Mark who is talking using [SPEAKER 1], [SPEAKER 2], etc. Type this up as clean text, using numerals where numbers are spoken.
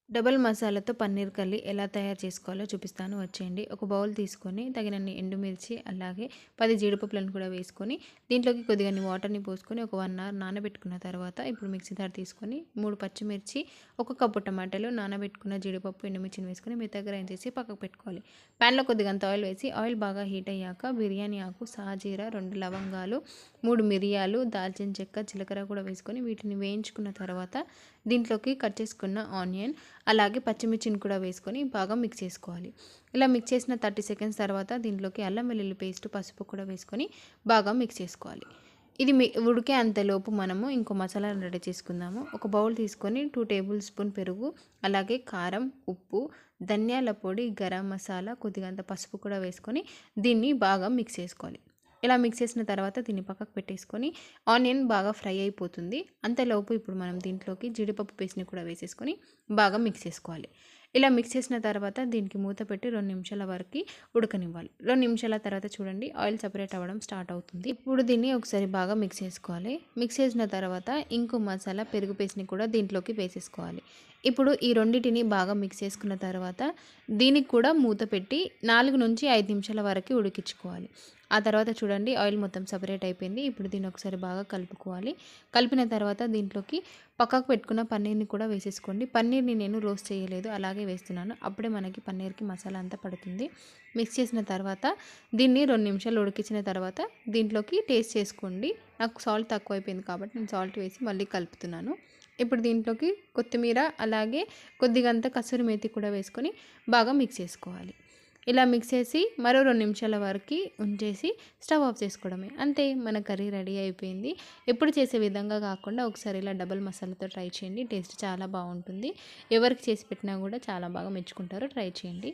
[SPEAKER 1] Double మసాలాతో paneer curry ఎలా తయారు చేసుకోవాలో చూపిస్తాను వచ్చేయండి. ఒక బౌల్ తీసుకొని తగినన్ని ఎండుమిర్చి అలాగే 10 జీడిపప్పులను కూడా వేసుకొని దీంట్లోకి కొద్దిగన్ని వాటర్‌ని పోసుకొని ఒక 1 అవర్ నానబెట్టుకున్న తర్వాత ఇప్పుడు మిక్సీ జార్ తీసుకొని 3 పచ్చిమిర్చి, ఒక కప్పు టమాటాలు, నానబెట్టుకున్న జీడిపప్పు, ఎండుమిర్చిని వేసుకొని మెత్తగా గ్రైండ్ చేసి పక్కకు పెట్టుకోవాలి. ప్యాన్‌లో కొద్దిగంత ఆయిల్ వేసి ఆయిల్ బాగా హీట్ అయ్యాక బిర్యానీ ఆకు, సాజీరా, 2 లవంగాలు, 3 మిరియాలు, దాల్చిన చెక్క, జీలకర్ర కూడా వేసుకొని వీటిని వేయించుకున్న తర్వాత దీంట్లోకి కట్ చేసుకున్న ఆనియన్ అలాగే పచ్చిమిర్చిని కూడా వేసుకొని బాగా మిక్స్ చేసుకోవాలి. ఇలా మిక్స్ చేసిన 30 సెకండ్స్ తర్వాత దీంట్లోకి అల్లం వెల్లుల్లి పేస్ట్, పసుపు కూడా వేసుకొని బాగా మిక్స్ చేసుకోవాలి. ఇది ఉడికే అంతలోపు మనము ఇంకో మసాలాను రెడీ చేసుకుందాము. ఒక బౌల్ తీసుకొని 2 టేబుల్ స్పూన్ పెరుగు, అలాగే కారం, ఉప్పు, ధనియాల పొడి, గరం మసాలా, కొద్దిగంత పసుపు కూడా వేసుకొని దీన్ని బాగా మిక్స్ చేసుకోవాలి. ఇలా మిక్స్ చేసిన తర్వాత దీన్ని పక్కకు పెట్టేసుకొని ఆనియన్ బాగా ఫ్రై అయిపోతుంది. అంతలోపు ఇప్పుడు మనం దీంట్లోకి జీడిపప్పు పేస్ట్‌ని కూడా వేసేసుకొని బాగా మిక్స్ చేసుకోవాలి. ఇలా మిక్స్ చేసిన తర్వాత దీనికి మూత పెట్టి 2 నిమిషాల వరకి ఉడకనివ్వాలి. 2 నిమిషాల తర్వాత చూడండి ఆయిల్ సెపరేట్ అవ్వడం స్టార్ట్ అవుతుంది. ఇప్పుడు దీన్ని ఒకసారి బాగా మిక్స్ చేసుకోవాలి. మిక్స్ చేసిన తర్వాత ఇంకో మసాలా పెరుగు పేస్ట్‌ని కూడా దీంట్లోకి వేసేసుకోవాలి. ఇప్పుడు ఈ రెండిటిని బాగా మిక్స్ చేసుకున్న తర్వాత దీనికి కూడా మూత పెట్టి 4-5 నిమిషాల వరకు ఉడికించుకోవాలి. ఆ తర్వాత చూడండి ఆయిల్ మొత్తం సెపరేట్ అయిపోయింది. ఇప్పుడు దీన్ని ఒకసారి బాగా కలుపుకోవాలి. కలిపిన తర్వాత దీంట్లోకి పక్కకు పెట్టుకున్న పన్నీర్‌ని కూడా వేసేసుకోండి. పన్నీర్‌ని నేను రోస్ట్ చేయలేదు, అలాగే వేస్తున్నాను. అప్పుడే మనకి పన్నీర్‌కి మసాలా అంతా పడుతుంది. మిక్స్ చేసిన తర్వాత దీన్ని 2 నిమిషాలు ఉడికించిన తర్వాత దీంట్లోకి టేస్ట్ చేసుకోండి. నాకు సాల్ట్ తక్కువైపోయింది కాబట్టి నేను సాల్ట్ వేసి మళ్ళీ కలుపుతున్నాను. ఇప్పుడు దీంట్లోకి కొత్తిమీర అలాగే కొద్దిగంత కసూరి మేతి కూడా వేసుకొని బాగా మిక్స్ చేసుకోవాలి. ఇలా మిక్స్ చేసి మరో 2 నిమిషాల వరకి ఉంచేసి స్టవ్ ఆఫ్ చేసుకోవడమే. అంతే, మన కర్రీ రెడీ అయిపోయింది. ఎప్పుడు చేసే విధంగా కాకుండా ఒకసారి ఇలా డబల్ మసాలాతో ట్రై చేయండి. టేస్ట్ చాలా బాగుంటుంది. ఎవరికి చేసి పెట్టినా కూడా చాలా బాగా మెచ్చుకుంటారు. ట్రై చేయండి.